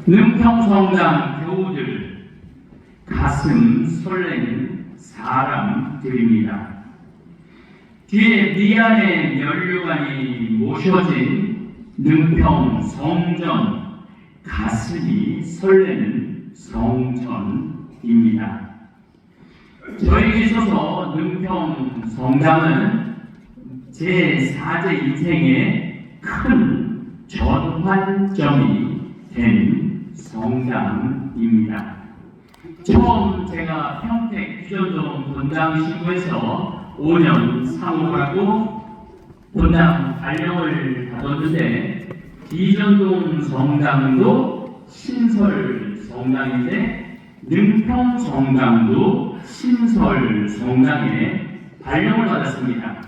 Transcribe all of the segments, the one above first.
능평성당 교우들 가슴 설레는 사람들입니다. 뒤에 미안의 면류관이 모셔진 능평성전 가슴이 설레는 성전입니다. 저에게 있어서 능평성당은 제 4대 인생의 큰 전환점이 된 성당입니다. 처음 제가 평택 귀전동 본당 신고해서 5년 사모하고 본당 발령을 받았는데 귀전동 성당도 신설 성당인데 능평 성당도 신설 성당에 발령을 받았습니다.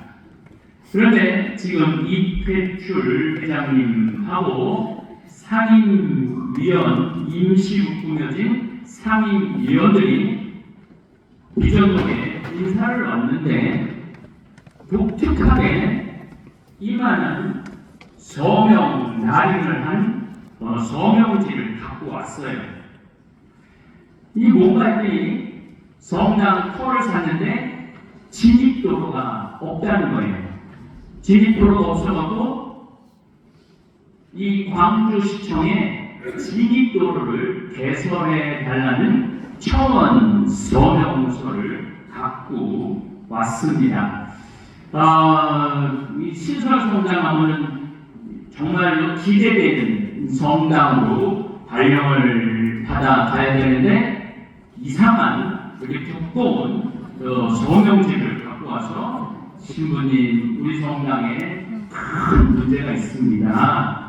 그런데 지금 이회출 회장님하고 상임위원 임시로 꾸며진 상임위원들이 귀전동에 인사를 왔는데 독특하게 이만한 서명 날인을 한 서명지를 갖고 왔어요. 이 모가지 성당 터를 샀는데 진입도로가 없다는 거예요. 진입도로가 없어갖고 이 광주시청에 진입도로를 개설해 달라는 청원 서명서를 갖고 왔습니다. 이 신설 성당 하면은 정말로 기대되는 성당으로 발령을 받아 가야 되는데 이상한 이렇게 두꺼운 서명지를 갖고 와서 신부님 우리 성당에 큰 문제가 있습니다.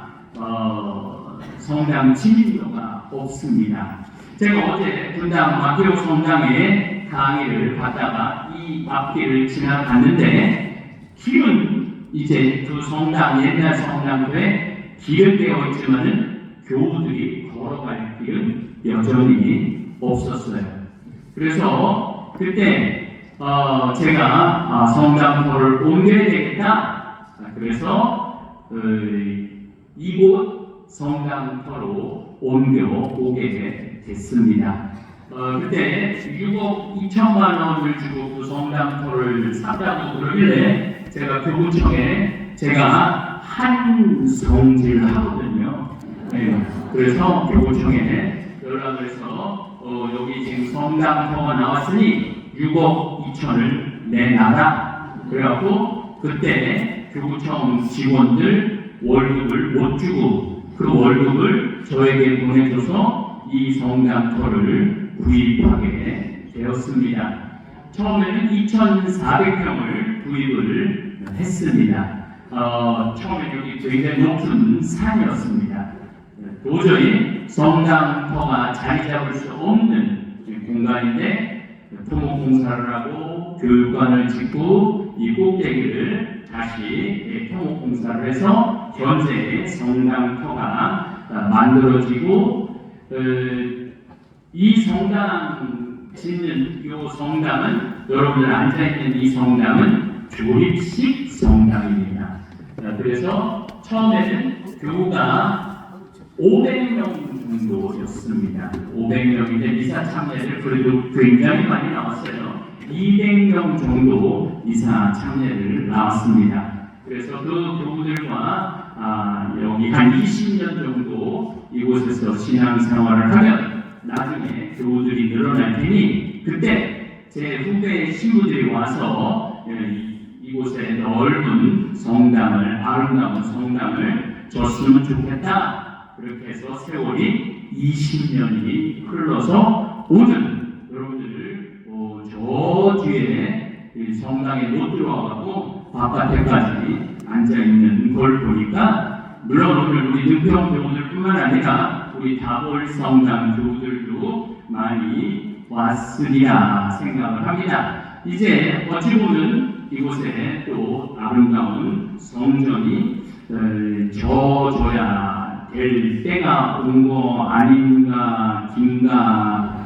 성당 진입로가 없습니다. 제가 어제 분당 마테오 성당에 강의를 받다가 이 앞길을 지나갔는데 길은 이제 그 성당 옛날 성당도에 길은 되어 있지만은 교우들이 걸어갈 길은 여전히 없었어요. 그래서 그때 제가 성당터를 옮겨야 되겠다. 그래서 이곳 성당터로 옮겨오게 됐습니다. 그때 6억 2천만 원을 주고 그 성당터를 샀다고 그러길래 제가 교구청에 제가 한성질을 하거든요. 네, 그래서 교구청에 연락을 해서 여기 지금 성당터가 나왔으니 6억 2천을 내놔라. 그래갖고 그때 교구청 직원들 월급을 못 주고 그 월급을 저에게 보내줘서 이 성당터를 구입하게 되었습니다. 처음에는 2,400평을 구입을 했습니다. 처음에 여기 굉장히 높은 산이었습니다. 도저히 성당터가 자리 잡을 수 없는 공간인데 토목공사를 하고 교육관을 짓고 이 꼭대기를 다시 토목공사를 해서 현재 성당터가 만들어지고 이 성당 짓는 이 성당은 여러분들 앉아있는 이 성당은 조립식 성당입니다. 그래서 처음에는 교우가 500명 정도였습니다. 500명인데 미사 참여를 그래도 굉장히 많이 나왔어요. 200명 정도 미사 참여를 나왔습니다. 그래서 그 교우들과 여기 한 20년 정도 이곳에서 신앙생활을 하면 나중에 교우들이 늘어날 테니 그때 제 후배 신부들이 와서 이곳에 넓은 성당을 아름다운 성당을 줬으면 좋겠다. 그렇게 해서 세월이 20년이 흘러서 오늘 여러분들 저 뒤에 성당에 못 들어와가고 바깥에까지 앉아있는 걸 보니까 물론 오늘 우리 능평 교우들뿐만 아니라 우리 다볼 성당 교우들도 많이 왔으리라 생각을 합니다. 이제 어찌 보면 이곳에 또 아름다운 성전이 져줘야 될 때가 온 거 아닌가 긴가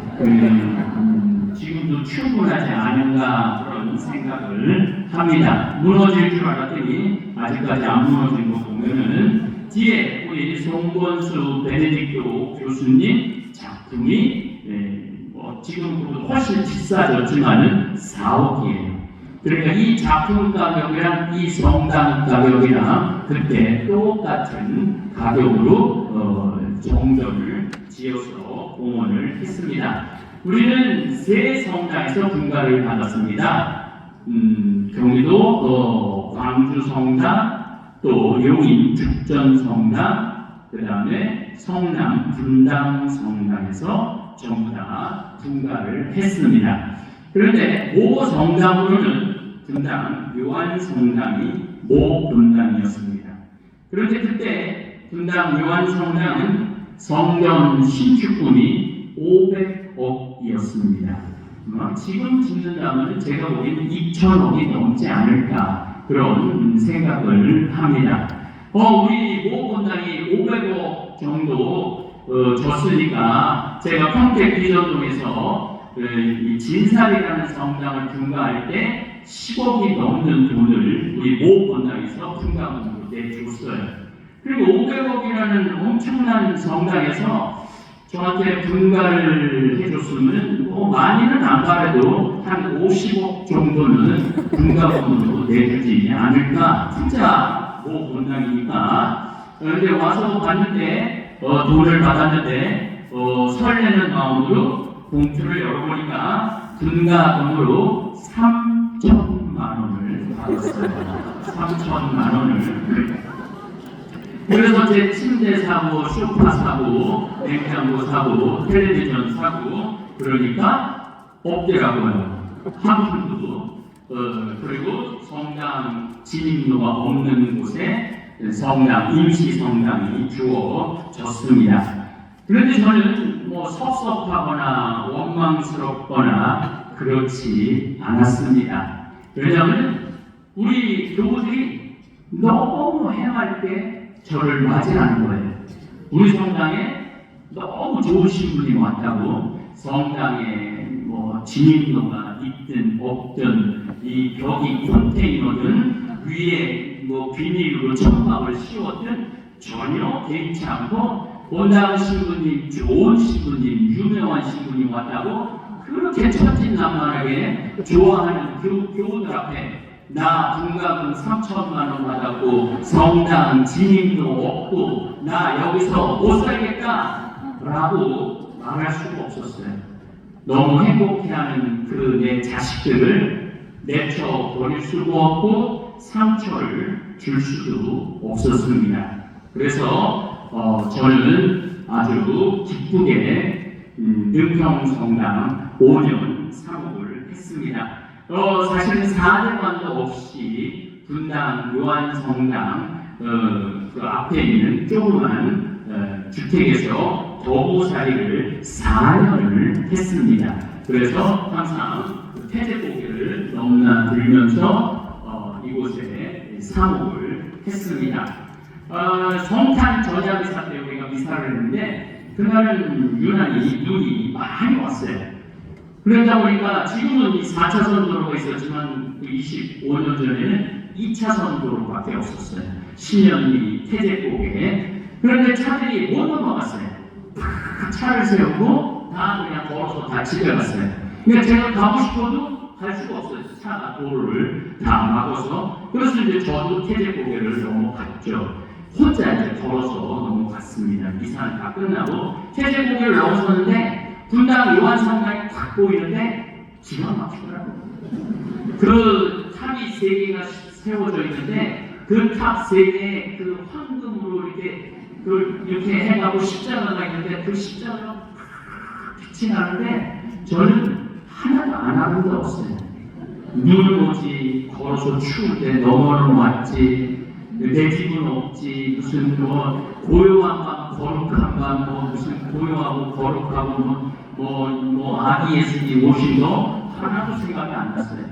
지금도 충분하지 않은가 그런 생각을 합니다. 무너질 줄 알았더니 아직까지 안 무너진 거 보면은 뒤에 우리 송건수 베네딕토 교수님 작품이 지금보다 훨씬 비싸졌지만은 4억이에요. 그러니까 이 작품 가격이랑 이 성당 가격이랑 그때 똑같은 가격으로 정전을 지어서 공헌을 했습니다. 우리는 세 성당에서 분가를 받았습니다. 경기도 광주 성당, 또 용인 죽전 성당, 그 다음에 성남 분당 성당에서 전부 다 분가를 했습니다. 그런데 모 성당으로는 분당 요한 성당이 모 분당이었습니다. 그런데 그때 분당 요한 성당은 성전 신축금이 500억이었습니다. 지금 짓는다면 제가 보기에는 2천억이 넘지 않을까 그런 생각을 합니다. 우리 모 분당이 500억 정도 줬으니까 제가 평택 비전동에서 이 진살이라는 성당을 분가할 때 10억이 넘는 돈을 우리 모 분당에서 분가금으로 내줬어요. 그리고 500억이라는 엄청난 성당에서 저한테 분가를 해줬으면 많이는 안 받아도 한 50억 정도는 분가금으로 내주지 않을까. 진짜 모 분당이니까. 그런데 와서 봤는데 돈을 받았는데 설레는 마음으로 봉투를 열어보니까 분가금으로 3천만 원을 받았어요. 3천만 원을. 그래서 제 침대 사고, 소파 사고, 냉장고 사고, 텔레비전 사고, 그러니까 없더라고요. 한 푼도. 그리고 성당 진입로가 없는 곳에 성당, 임시 성당이 주어졌습니다. 그런데 저는 섭섭하거나 원망스럽거나 그렇지 않았습니다. 왜냐하면 우리 교우들이 너무 해맑게 저를 맞이하는 거예요. 우리 성당에 너무 좋으신 분이 왔다고 성당에 진입로가 있든 없든 이 벽이 컨테이너든 위에 비닐로 천막을 씌웠든 전혀 개의치 않고 본당 신부님, 좋은 신부님, 유명한 신부님 왔다고 그렇게 천진난만하게 좋아하는 교우들 앞에 나 분가금 3천만 원 받았고 성당 진입도 없고 나 여기서 못 살겠다 라고 말할 수가 없었어요. 너무 행복해하는 그 내 자식들을 내쳐 버릴 수도 없고 상처를 줄 수도 없었습니다. 그래서 저는 아주 기쁘게 능평성당 5년 사목을 했습니다. 사실은 4대관도 없이 분당 요한성당 그 앞에 있는 조그만 주택에서 거부살이를 4년을 했습니다. 그래서 항상 태제고개를 넘나들면서 이곳에 사목을 했습니다. 성탄 전야미사 때 우리가 미사를 했는데 그날은 유난히 눈이 많이 왔어요. 그러다 보니까 지금은 4차선 도로가 있었지만 25년 전에는 2차선 도로밖에 없었어요. 신년이 태제고개. 그런데 차들이 못 넘어갔어요. 차를 세우고 다 그냥 걸어서 다 집에 갔어요. 그러니까 제가 가고 싶어도 갈 수가 없어요. 차가 도로를 다 막아서. 그래서 이제 저도 태제고개를 넘어갔죠. 혼자 이제 걸어서 넘어갔습니다. 미사는 다 끝나고 태제고개를 넘어섰는데 분당 요한성당이 딱 보이는데 기가 막히더라고요. 그 탑이 3개가 세워져 있는데 그 탑 3개에 그 황금으로 이렇게 해가고 십자가가 있는데 그 십자가가 빛이 나는데 저는 하나도 안 아름다웠어요. 눈은 오지 걸어서 추울 때 너머는 왔지 내 집은 없지 무슨 고요한 밤 거룩한 밤 무슨 고요하고 거룩하고 아기 예수님 오신 거 하나도 생각이 안 났어요.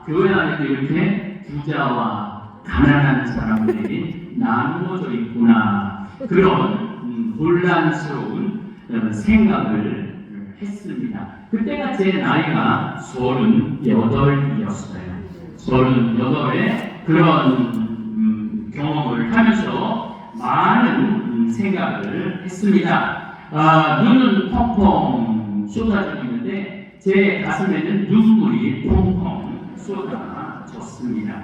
교회 안에도 이렇게 부자와 가난한 사람들이 나누어져 있구나. 그런 혼란스러운 생각을 했습니다. 그때가 제 나이가 38이었어요. 38에 그런 경험을 하면서 많은 생각을 했습니다. 눈은 펑펑 쏟아지고 있는데 제 가슴에는 눈물이 펑펑 쏟아졌습니다.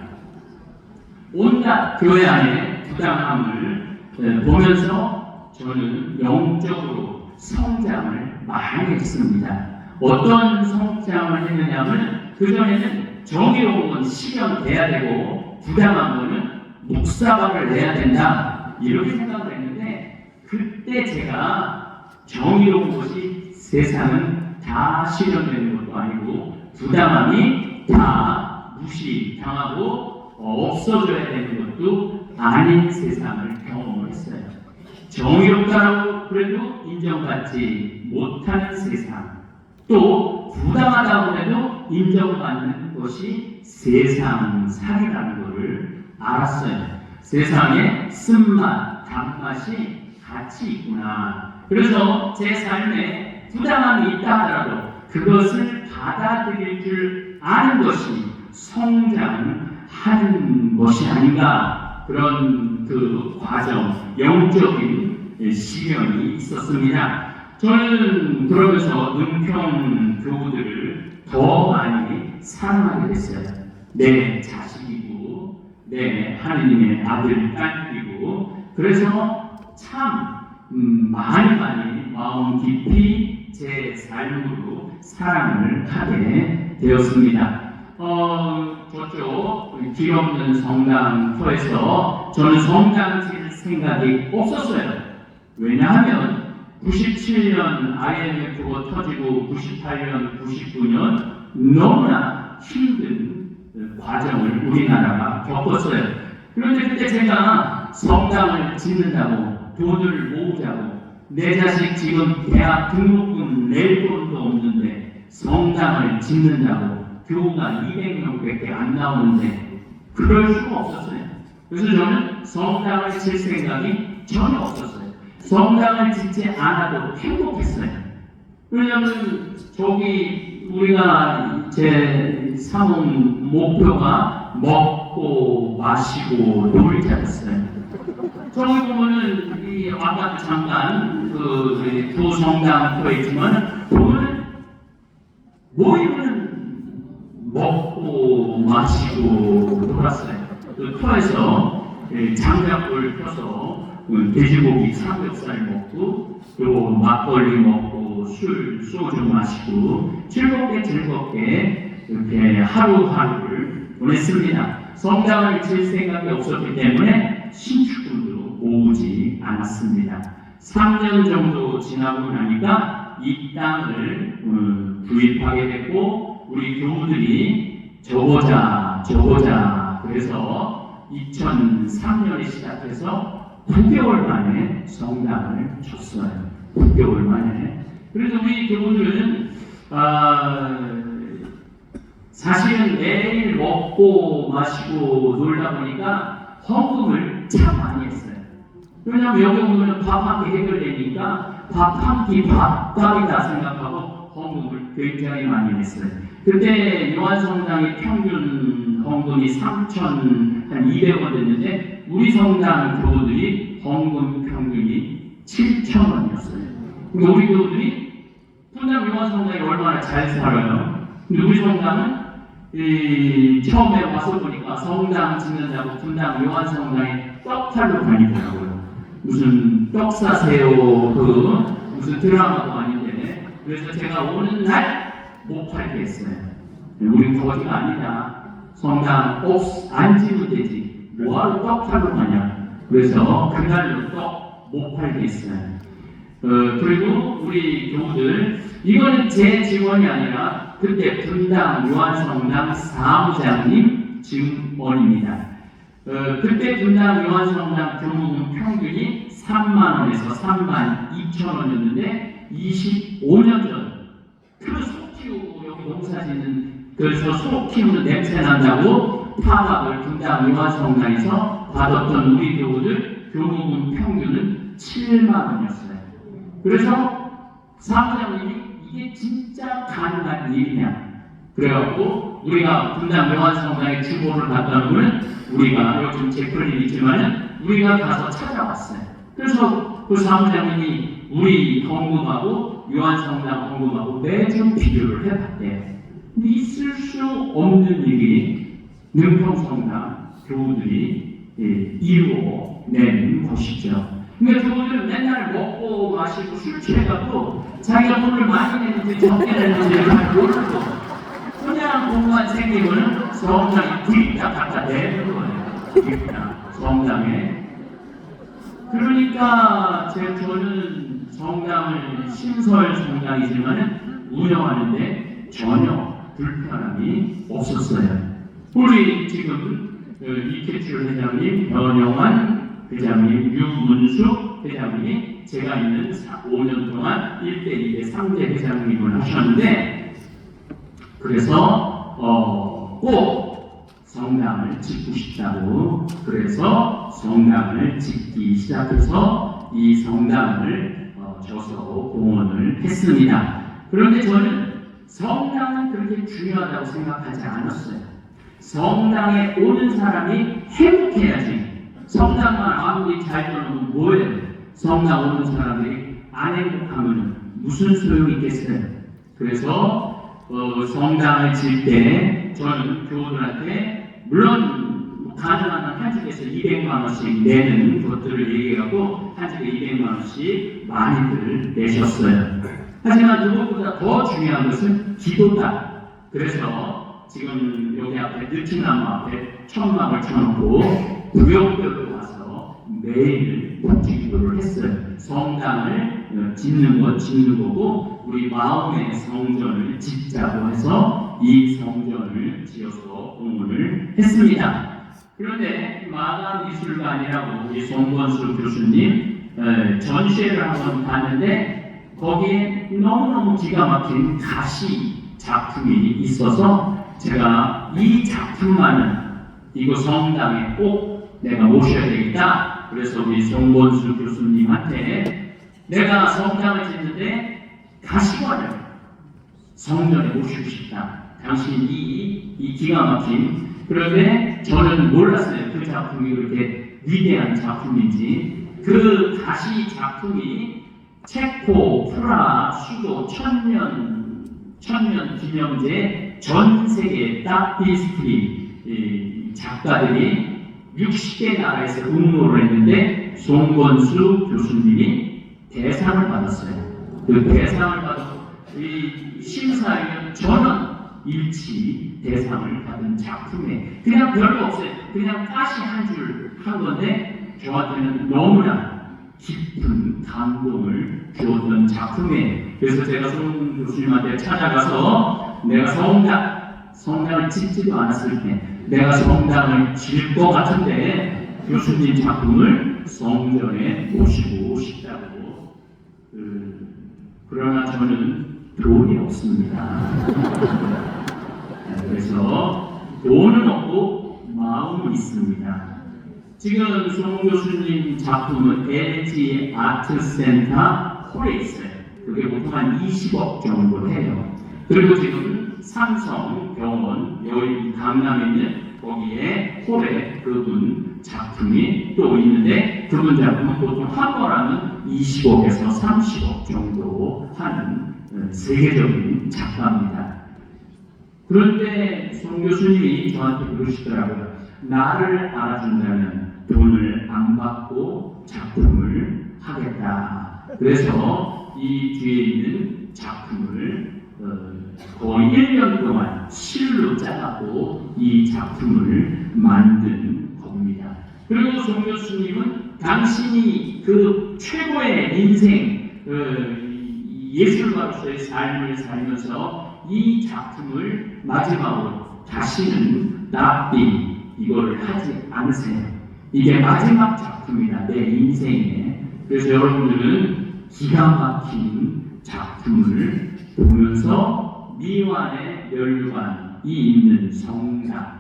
온갖 교회 안의 부당함을 보면서 저는 영적으로 성장을 많이 했습니다. 어떤 성장을 했느냐면 그전에는 정의로운 건 실현돼야 되고 부당한 거는 묵사발을 내야 된다 이렇게 생각을 했는데 그때 제가 정의로운 것이 세상은 다 실현되는 것도 아니고 부당함이 다 무시당하고 없어져야 되는 것도 아닌 세상을 경험을 했어요. 정의롭다고 그래도 인정받지 못하는 세상 또 부당하다고 해도 인정받는 것이 세상살이라는 것을 알았어요. 세상에 쓴맛, 단맛이 같이 있구나. 그래서 제 삶에 부당함이 있다 하더라도 그것을 받아들일 줄 아는 것이 성장하는 것이 아닌가 그런 그 과정, 영적인 시련이 있었습니다. 저는 그러면서 은평 교우들을 더 많이 사랑하게 됐어요. 내 자식이고 내 하느님의 아들, 딸이고 그래서 참 많이 마음 깊이 제 삶으로 사랑을 하게 되었습니다. 저쪽 길 없는 성당터에서 저는 성당 질 생각이 없었어요. 왜냐하면 97년 IMF가 터지고 98년, 99년 너무나 힘든 과정을 우리나라가 겪었어요. 그런데 그때 제가 성당을 짓는다고 돈을 모으자고 내 자식 지금 대학 등록금 낼 돈도 없는데 성당을 짓는다고 교우가 200명밖에 안 나오는데 그럴 수가 없었어요. 그래서 저는 성당을 질 생각이 전혀 없었어요. 성당을 짓지 않아도 행복했어요. 왜냐하면 저기 우리가 제 사몽 목표가 먹고 마시고 놀자였어요. 저기 보면은 이 아까 잠깐 두 성당터에 있지만 보면은 모이면 먹고 마시고 놀았어요. 그 터에서 장작불 펴서 돼지고기 삼겹살 먹고 또 막걸리 먹고 술 소주 마시고 즐겁게 이렇게 하루하루를 보냈습니다. 성당을 질 생각이 없었기 때문에 신축금도 모으지 않았습니다. 3년 정도 지나고 나니까 이 땅을 구입하게 됐고 우리 교우들이 저보자 그래서 2003년에 시작해서 9개월 만에 성당을 쳤어요. 9개월 만에. 그래서 우리 교우들은 사실은 매일 먹고 마시고 놀다 보니까 헌금을 참 많이 했어요. 왜냐하면 여기 오면 밥 한 끼 해결되니까 밥 한 끼 밥값이다 생각하고 헌금을 굉장히 많이 했어요. 그때 요한성당의 평균 헌금이 3,200원 됐는데 우리 성당 교우들이 헌금 평균이 7,000원이었어요. 그러니까 우리 교우들이 분당 요한성당이 얼마나 잘 살아요. 근데 우리 성당은 처음에 와서 보니까 성당 짓는다고 분당 요한성당에 떡팔로 다니더라고요. 무슨 떡 사세요 무슨 드라마도 아닌데 그래서 제가 오는 날 못 팔게 했어요. 우리 거기가 아니다. 성당 안 지면 되지. 뭐하러 떡 팔러 가냐. 그래서 그날로 떡 못 팔게 했어요. 그리고 우리 교우들 이거는 제 직원이 아니라 그때 분당 요한성당 사무장님 증언입니다. 그때 분당 요한성당 교무금 평균이 3만원에서 32,000원이었는데 25년 전 그 소 키우고 여기 농사 짓는 그래서 소 키우는 냄새 난다고 파업을 분당 요한성당에서 받았던 우리 교우들 교무금 평균은 7만원이었어요. 그래서 사무장님이 이게 진짜 가능한 일이냐 그래갖고 우리가 분당 요한성당에 주보를 받다는 것은 우리가 요즘 제풀이 있지만은 우리가 가서 찾아왔어요. 그래서 그 사무장님이 우리 헌금하고 요한성당 헌금하고 매주 비교를 해봤대요. 근데 있을 수 없는 일이 능평성당 교우들이 이루어낸 것이죠. 그러니까 교우들은 맨날 먹고 마시고 술 취해갖고 자기가 돈을 많이 내는지 적게 내는지를 잘 모르고 그냥 돈만 생기면은 성당에 뒷다 갖다 내는 거예요. 뒷다 성당에. 그러니까 저는 성당을 신설 성당이지만은 운영하는데 전혀 불편함이 없었어요. 우리 지금 이케출 회장님, 변영환 회장님, 유문수 회장님이 제가 있는 5년 동안 1대2대 3대 회장님을 하셨는데 그래서 꼭 성당을 짓고 싶다고 그래서 성당을 짓기 시작해서 이 성당을 줘서 공헌을 했습니다. 그런데 저는 성당은 그렇게 중요하다고 생각하지 않았어요. 성당에 오는 사람이 행복해야지. 성당만 아무리 잘 되면 뭐예요? 성당 오는 사람들이 안 행복하면 무슨 소용이 있겠어요? 그래서 성당을 질 때 저는 교우들한테 물론 가능한 한 집에서 200만 원씩 내는 것들을 얘기하고 한 집에 200만 원씩 많이들 내셨어요. 하지만 그것보다 더 중요한 것은 기도다. 그래서 지금 여기 앞에 느티나무 앞에 천막을 쳐놓고 구역별로 와서 매일 복지기도를 했어요. 성당을 짓는 거고 우리 마음의 성전을 짓자고 해서 이 성전을 지어서 공헌을 했습니다. 그런데 마감미술관이라고 우리 송건수 교수님 전시회를 한번 갔는데 거기에 너무너무 기가 막힌 가시 작품이 있어서 제가 이 작품만은 이거 성당에 꼭 내가 모셔야 되겠다. 그래서 우리 송건수 교수님한테 내가 성당을 짓는데 가시관을 성전에 모시고 싶다. 당신이 이 기가 막힌 그런데 저는 몰랐어요. 그 작품이 그렇게 위대한 작품인지. 그 가시 작품이 체코, 프라, 수도 천년 기념제 전 세계 따피스트리 작가들이 60개 나라에서 응모를 했는데 송건수 교수님이 대상을 받았어요. 그 대상을 받고 이 심사위원 전원 일치 대상을 받은 작품에 그냥 별거 없어요. 그냥 가시 한 줄 한 건데 저한테는 너무나 깊은 감동을 주었던 작품에 그래서 제가 송 교수님한테 찾아가서 내가 성당을 짓지도 않았을 때 내가 성당을 질 것 같은데 교수님 작품을 성전에 모시고 싶다고 그러나 저는 돈이 없습니다. 그래서 돈은 없고 마음은 있습니다. 지금 송 교수님 작품은 LG 아트센터 홀에 있어요. 그게 보통 한 20억 정도 해요. 그리고 지금 삼성 병원 여기 강남에 있는 거기에 홀에 그분 작품이 또 있는데 그분 작품은 보통 한 거라면 20억에서 30억 정도 하는 세계적인 작가입니다. 그런데 송 교수님이 저한테 그러시더라고요. 나를 알아준다면 돈을 안 받고 작품을 하겠다. 그래서 이 뒤에 있는 작품을 거의 1년 동안 실로 짜고 이 작품을 만든 겁니다. 그리고 송 교수님은 당신이 그 최고의 인생 예술가로서의 삶을 살면서 이 작품을 마지막으로 다시는 납비 이걸 하지 않으세요. 이게 마지막 작품이다 내 인생에. 그래서 여러분들은 기가 막힌 작품을 보면서 미완의 멸관이 있는 성당.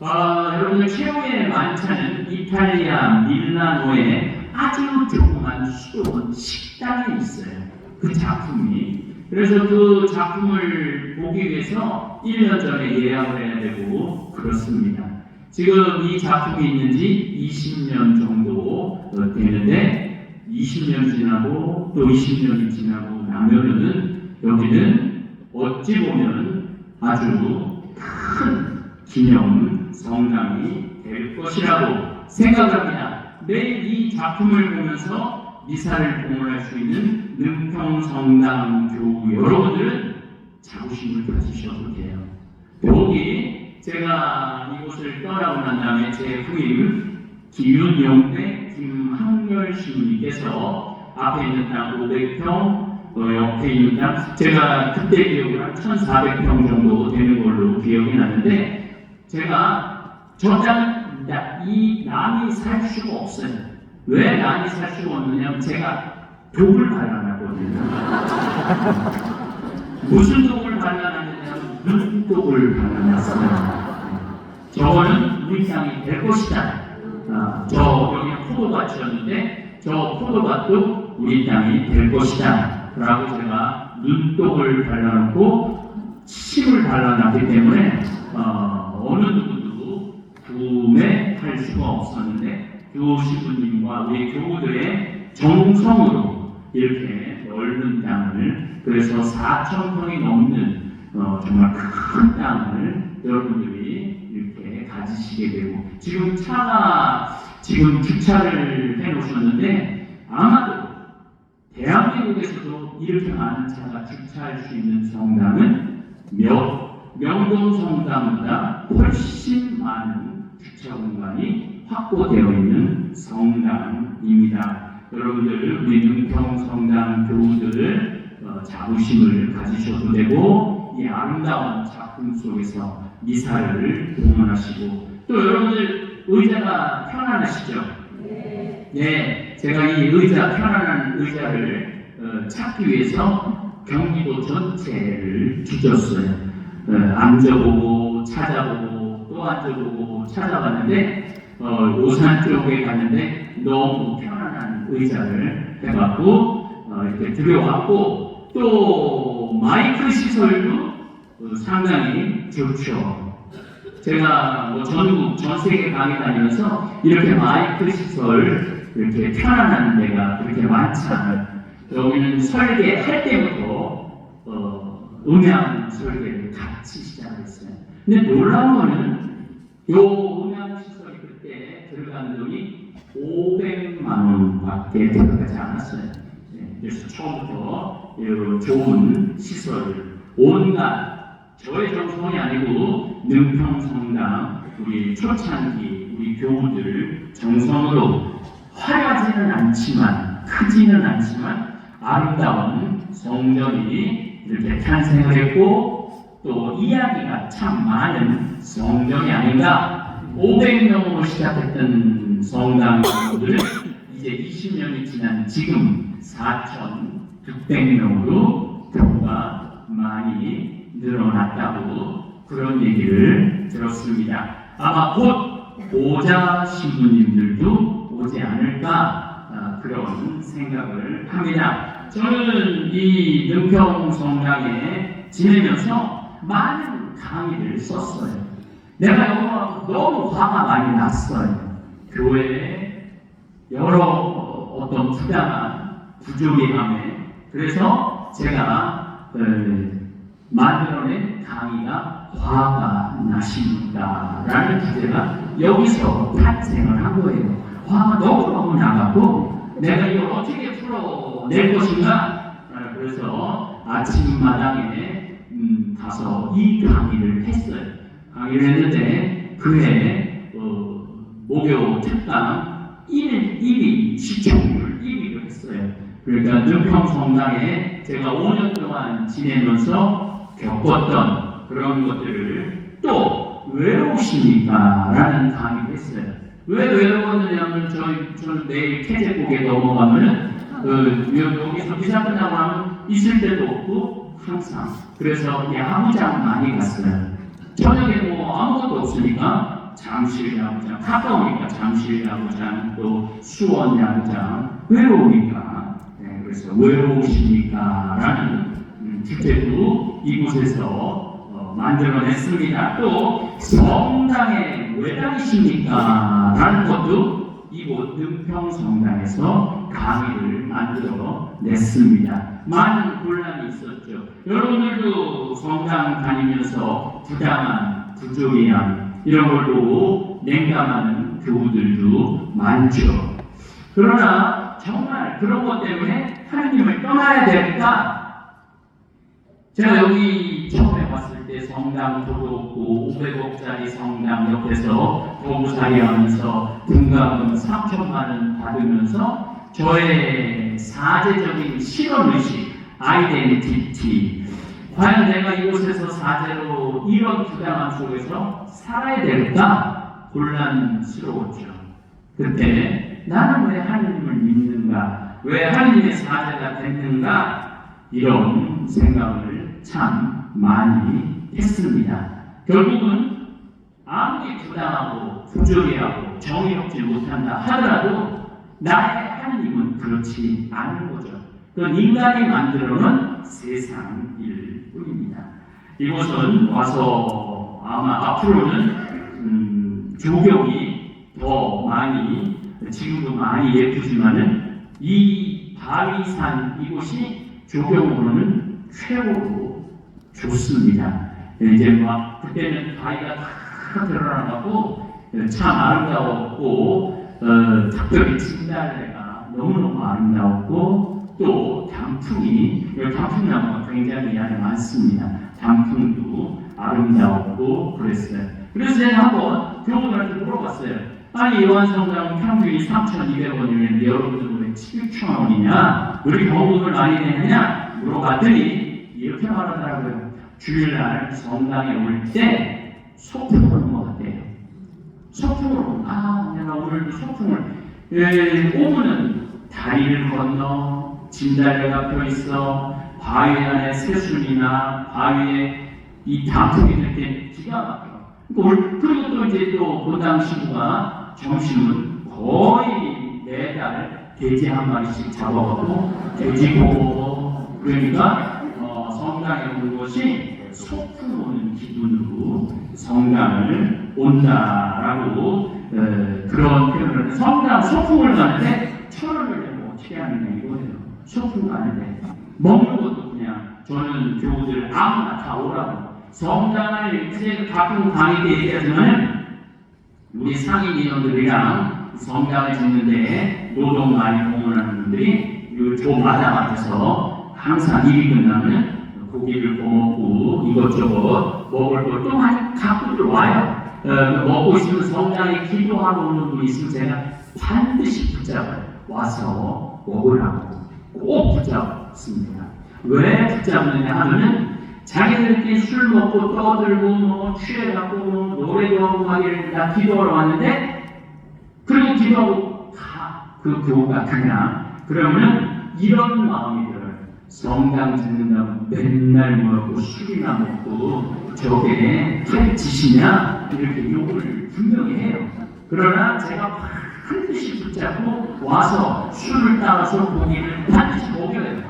여러분들 최후의 만찬은 이탈리아 밀라노의 아주 조그만 수도원 식당에 있어요. 그 작품이 그래서 그 작품을 보기 위해서 1년 전에 예약을 해야 되고 그렇습니다. 지금 이 작품이 있는 지 20년 정도 되는데 20년 지나고 또 20년이 지나고 나면은 여기는 어찌 보면 아주 큰 기념 성당이 될 것이라고 생각합니다. 매일 이 작품을 보면서 미사를 봉헌할 수 있는 능평성당 교우 여러분들은 자부심을 가지셔도 돼요. 여기 제가 이곳을 떠나고 난 다음에 제 후임 기윤영대 김학열 신부님께서 앞에 있는 땅 500평 옆에 있는 땅 제가 그때 기억으로 한 1400평 정도 되는 걸로 기억이 나는데 제가 저 땅 이 남이 살 수가 없어요. 왜 남이 살 수가 없느냐면 제가 독을 발라놨거든요. 무슨 독을 발라놨느냐면 눈독을 발라놨어요. 저거는 우리 땅이 될 것이다. 저 여기는 포도밭이었는데 저 포도밭도 우리 땅이 될 것이다. 라고 제가 눈독을 발라놓고 침을 발라놨기 때문에 어느 누구도 구매할 수가 없었는데 교우 신부님과 우리 교우들의 정성으로 이렇게 넓은 땅을 그래서 4,000평이 넘는 정말 큰 땅을 여러분들이 이렇게 가지시게 되고 지금 주차를 해놓으셨는데 아마도 대한민국에서도 이렇게 많은 차가 주차할 수 있는 성당은 명동 성당보다 훨씬 많은 주차 공간이 확보되어 있는 성당입니다. 여러분들 우리 능평성당 교우들 자부심을 가지셔도 되고 이 아름다운 작품 속에서 미사를 봉헌하시고 또 여러분들 의자가 편안하시죠? 네, 제가 이 편안한 의자를 찾기 위해서 경기도 전체를 뒤졌어요. 앉아보고 찾아보고 또 앉아보고 찾아봤는데 오산 쪽에 갔는데 너무 편안한 의자를 해갖고 이렇게 들여왔고 또 마이크 시설도 상당히 좋죠. 제가 전국 전 세계 강의 다니면서 이렇게 마이크 시설 이렇게 편안한 데가 그렇게 많지 않아요. 여기는 설계할 때부터 음향 설계를 같이 시작했어요. 근데 놀라운 거는 요 음향 시설이 그때 들어간 돈이 500만 원밖에 들어가지 않았어요. 네, 그래서 처음부터 이런 좋은 시설을 온갖 저의 정성이 아니고 능평성당 우리 초창기 우리 교우들 정성으로 화려하지는 않지만 크지는 않지만 아름다운 성전이 이렇게 탄생을 했고 또 이야기가 참 많은 성전이 아닌가. 500명으로 시작했던 성당 교우들은 이제 20년이 지난 지금 4,600명으로 교우가 많이 늘어났다고 그런 얘기를 들었습니다. 아마 곧 보좌 신부님들도 오지 않을까 그런 생각을 합니다. 저는 이 능평성당에 지내면서 많은 강의를 썼어요. 내가 여기 너무 화가 많이 났어요. 교회에 여러 어떤 부당한 부조리함에 그래서 제가 만들어낸 강의가 화가 나십니까? 라는 주제가 여기서 탄생을 한 거예요. 화가 너무너무 나가고 내가 이걸 어떻게 풀어낼 것인가? 그래서 아침마당에 가서 이 강의를 했어요. 강의를 했는데 그해 목요 특강 1위 시청률 1위를 했어요. 그러니까 능평성당에 제가 5년 동안 지내면서 겪었던 그런 것들을 또 외로우십니까? 라는 강의를 했어요. 왜 외로웠느냐면 저는 내일 태제국에 넘어가면은 여기서 미사 끝나고 하면 있을 때도 없고 항상 그래서 야구장 많이 갔어요. 저녁에 뭐 아무것도 없으니까 잠실 야구장 가까우니까 잠실 야구장 또 수원 야구장 외로우니까 네, 그래서 외로우십니까? 라는 주제도 이곳에서 만들어냈습니다. 또 성당에 왜 다니십니까? 라는 것도 이곳 능평성당에서 강의를 만들어냈습니다. 많은 혼란이 있었죠. 여러분들도 성당 다니면서 부당한, 부조리한 이런 걸로 냉담하는 교우들도 많죠. 그러나 정말 그런 것 때문에 하느님을 떠나야 될까? 제가 여기 처음에 왔을 때 성당 도도 없고 500억짜리 성당 옆에서 도구살이 하면서 등가금 3천만 원 받으면서 저의 사제적인 실험의식, 아이덴티티, 과연 내가 이곳에서 사제로 이런 부당함 속에서 살아야 될까? 곤란스러웠죠. 그때 나는 왜 하느님을 믿는가? 왜 하느님의 사제가 됐는가? 이런 생각을 참 많이 했습니다. 결국은 아무리 부당하고 부조리하고 정의롭지 못한다 하더라도 나의 하느님은 그렇지 않은 거죠. 그건 인간이 만들어놓은 세상일 뿐입니다. 이곳은 와서 아마 앞으로는 조경이 더 많이, 지금도 많이 예쁘지만은 이 바위산 이곳이 조경으로는 최고로 좋습니다. 이제 막 그때는 바위가 다 드러나고 참 아름다웠고 특별히 진달래가 너무너무 아름다웠고 또 단풍이, 단풍나무가 굉장히 안에 많습니다. 단풍도 아름다웠고 그랬어요. 그래서 제가 한번 교우들한테 물어봤어요. 아니 요한성당 평균이 3,200원이면 여러분들 왜 7,000원이냐? 우리 경복을 많이 내느냐? 물어봤더니 이렇게 말하더라고요. 주일날 성당에 올 때 소풍을 먹었대요. 소풍으로, 내가 오늘도 소풍을, 오면은 다리를 건너 진달래가 펴있어, 바위 안에 새순이나 바위에 이 단풍이 될 때 기가 막혀. 그리고 또 이제 또 본당 신부가 점심은 거의 매달 돼지 한 마리씩 잡아가고 돼지고, 그러니까 성당에 오는 것이 소풍 오는 기분으로 성당을 온다라고 그런 표현을. 성당 소풍을 가는데 1,000원을 내고 어떻게 하느냐 이거예요. 소풍 가는데 먹는 것도 그냥 저는 교우들 아무나 다 오라고. 성당을 이제 가끔 강의 때 얘기하지만 우리 상인 인원들이랑 성당을 짓는데 노동 많이 공헌하는 분들이 조 마당 앞에서 항상 일이 끝나면 고기를 구워먹고 이것저것 먹을 걸 또 많이 갖고 들어와요. 먹고 있으면 성당에 기도하고 오는 분이 있으면 제가 반드시 붙잡아요. 와서 먹으라고 꼭 붙잡습니다. 왜 붙잡느냐 하면은 자기들끼리 술 먹고 떠들고 뭐 취해갖고 뭐 노래도 하고 하기를 다 기도하러 왔는데, 그리고 기도하고 다 그 교우가 그냥, 그러면은 이런 마음이 들어요. 성당 짓는다고 맨날 먹고 술이나 먹고 저게 할 짓이냐 이렇게 욕을 분명히 해요. 그러나 제가 반드시 붙잡고 와서 술을 따라서 고기를 반드시 먹여요.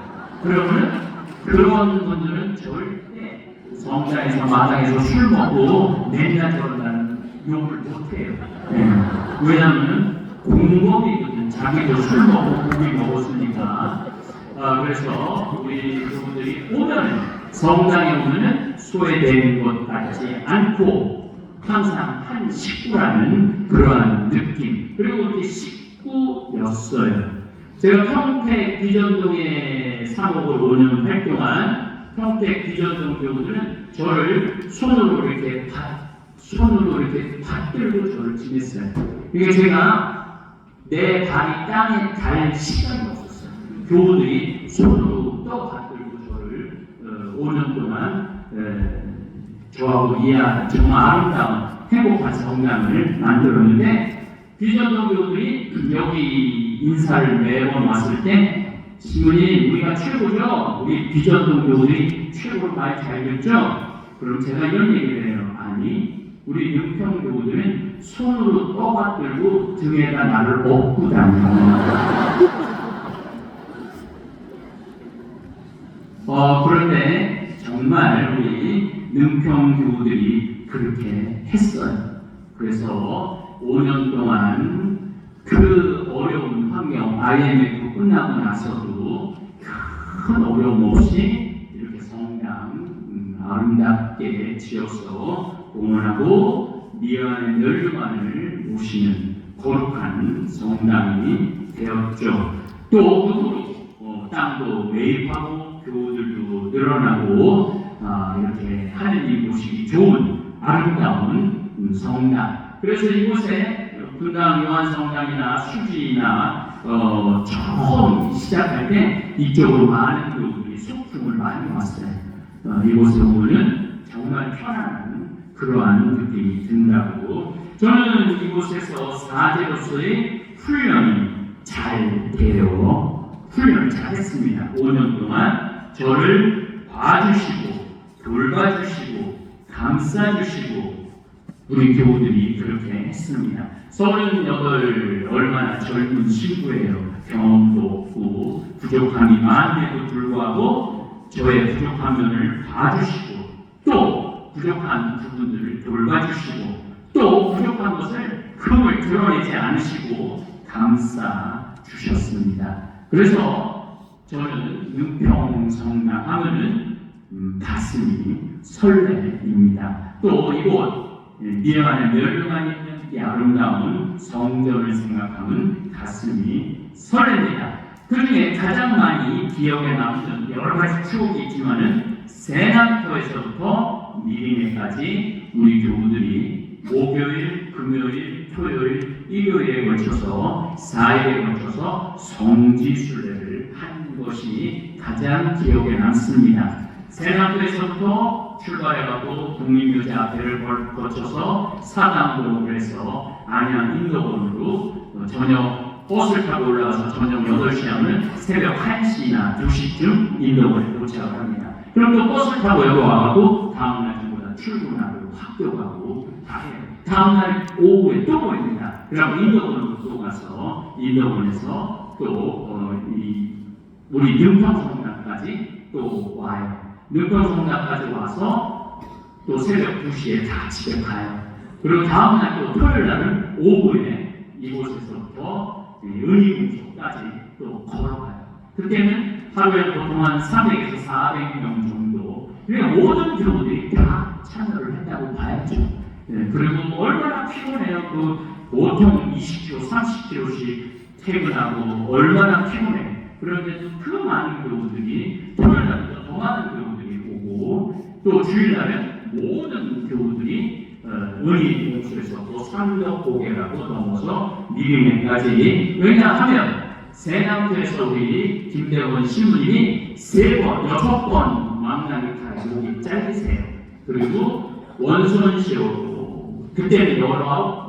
그러면 그런 분들은 절대 성당에서 마당에서 술 먹고 맨날 저런다는 욕을 못해요. 왜냐하면 공범이거든. 자기도 술 먹고 고기 먹었으니까. 그래서 우리 그분들이 오면, 성당에 오면은 소외되는 것 같지 않고 항상 한 식구라는 그러한 느낌. 그리고 이렇게 식구였어요. 제가 평택 비전동에 사목을 5년 활동한 평택 비전동 교우들은 저를 손으로 이렇게 받들고 저를 지냈어요. 이게 제가 내 발이 땅에 닿을 시간이 없었어요. 교우들이 손으로 받들고 저를 5년 동안 저하고 이해하는 정말 아름다운 행복한 성당을 만들었는데, 비전동 교우들이 여기 인사를 매번 왔을 때 신부님 우리가 최고죠? 우리 비전동 교우들이 최고로 말 잘 듣죠? 그럼 제가 이런 얘기를 해요. 아니, 우리 능평 교우들은 손으로 떠받들고 등에다 나를 업고 다닙니다. 그런데 정말 우리 능평 교우들이 그렇게 했어요. 그래서 5년 동안 그 어려운 환경, IMF 끝나고 나서도 큰 어려움 없이 이렇게 성당 아름답게 지어서 공헌하고 미안의 멸류관을 모시는 거룩한 성당이 되었죠. 또 그도 땅도 매입하고 교우들도 늘어나고 이렇게 하느님 모시기 좋은 아름다운 성당. 그래서 이곳에 분당 요한성당이나 수지나 처음 시작할 때 이쪽으로 많은 교우들이 소풍을 많이 왔어요. 이곳에 오면 정말 편안한 그러한 느낌이 든다고. 저는 이곳에서 사제로서의 훈련이 잘 돼요. 훈련을 잘했습니다. 5년 동안 저를 봐주시고 돌봐주시고 감싸주시고 우리 교우들이 그렇게 했습니다. 38 얼마나 젊은 친구예요. 경험도 없고 부족함이 많음에도 불구하고 저의 부족한 면을 봐주시고 또 부족한 부분들을 돌봐주시고 또 부족한 것을 금을 드러내지 않으시고 감싸 주셨습니다. 그래서 저는 능평 성당 하면은 가슴이 설레입니다. 또 이곳 미안의 멸류관이 있는 이 아름다운 성전을 생각하면 가슴이 설렙니다. 그 중에 가장 많이 기억에 남는 여러 가지 추억이 있지만은 세남터에서부터 미리네까지 우리 교우들이 목요일, 금요일, 토요일, 일요일에 걸쳐서 4일에 걸쳐서 성지순례를 한 것이 가장 기억에 남습니다. 세남도에서부터 출발해가고 국립묘지 앞에를 거쳐서 사당도로 해서 안양 인도원으로 저녁 버스를 타고 올라가서 저녁 8시 하면 새벽 1시나 2시쯤 인도원에 도착을 합니다. 그럼 또 버스를 타고 여기 와가고 다음날보다 출근하고 학교 가고 다 해요. 다음날 오후에 또 보입니다. 그럼 인도원으로 또 가서 인도원에서 또 우리 능평성당까지 또 와요. 능평성당까지 와서 또 새벽 2시에 다 집에 가요. 그리고 다음날 또 토요일날은 오후에 이곳에서부터 은희궁소까지 또 걸어가요. 그때는 하루에 보통 한 300에서 400명 정도. 그러니까 모든 교우들이 다 참여를 했다고 봐야죠. 그리고 얼마나 피곤해요. 보통 20km, 30km씩 퇴근하고 얼마나 피곤해. 그런데도 그 많은 교우들이 토요일날부터 더 많은 교우들이 오고 또 주일날은 모든 교우들이 은희궁소에서 또 삼덕고개라고 넘어서 미리네까지. 왜냐하면 세남도에서 우리 김대원 신부님이 3번, 6번 망나니 타고 목이 잘리세요. 그리고 원선시로 그때는 19,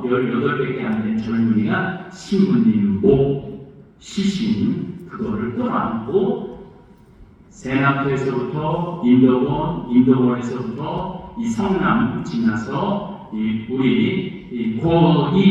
18밖에 안 된 젊은이가 신부님 목 시신 그거를 끌어안고 세남도에서부터 인도원, 인도원에서부터 이 성남 지나서 이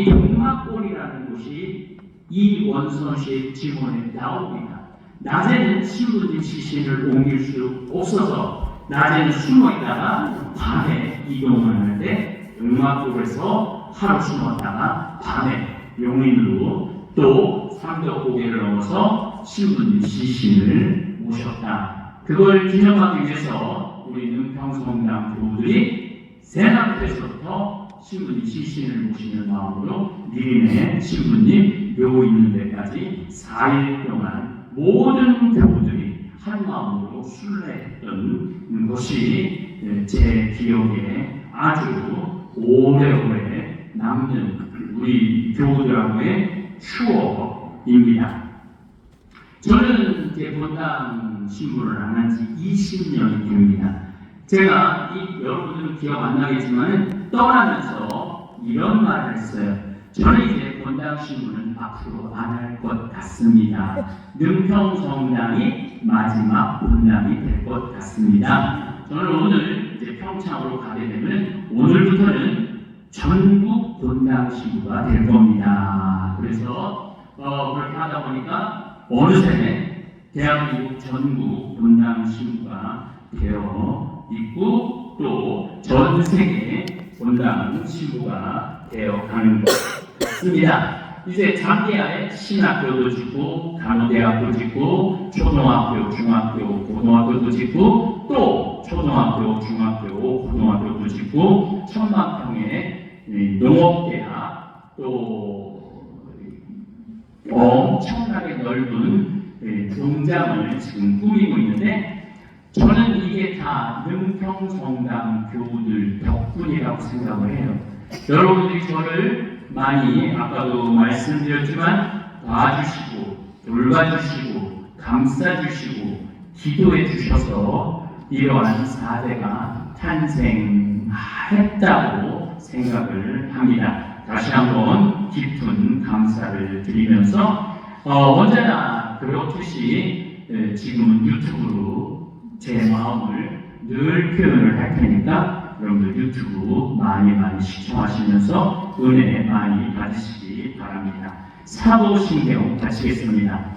동막골이라는 곳이 이 원선시의 지문에 나옵니다. 낮에는 신부님 시신을 옮길 수 없어서 낮에는 숨어 있다가 밤에 이동을 하는데 동막골에서 하루 숨었다가 밤에 용인으로 또 삼덕고개를 넘어서 신부님 시신을 모셨다. 그걸 기념하기 위해서 우리 능평성당 교우들이 세남도에서부터 신부님 시신을 모시는 마음으로 미리네 신부님 묘 있는 데까지 4일 동안 모든 교우들이 한 마음으로 순례했던 것이 제 기억에 아주 오래오래 남는 우리 교우들하고의 추억입니다. 저는 이제 본당 신부를 안 한 지 20년이 됩니다. 제가 여러분들은 기억 안 나겠지만 떠나면서 이런 말을 했어요. 저는 이제 본당 신부는 앞으로 안 할 것 같습니다. 능평성당이 마지막 본당이 될 것 같습니다. 저는 오늘 이제 평창으로 가게 되면 오늘부터는 전국 본당 신부가 될 겁니다. 그래서 그렇게 하다 보니까 어느새 대한민국 전국 본당 신부가 되어 있고 또 전 세계 본당 신부가 되어 가는 것 같습니다. 이제 잠비아에 신학교도 짓고 간호대학도 짓고 초등학교, 중학교, 고등학교도 짓고 또 초등학교, 중학교, 고등학교도 짓고 천막형의 농업대학 또 엄청나게 넓은 공장을 지금 꾸미고 있는데 저는 이게 다 능평성당 교우들 덕분이라고 생각을 해요. 여러분들이 저를 많이 아까도 말씀드렸지만 봐주시고 돌봐주시고 감싸주시고 기도해 주셔서 이러한 사대가 탄생했다고 생각을 합니다. 다시 한번 깊은 감사를 드리면서 언제나 그렇듯이 지금은 유튜브로 제 마음을 늘 표현을 할 테니까 여러분들 유튜브 많이 시청하시면서 은혜 많이 받으시기 바랍니다. 사도신경 마치겠습니다.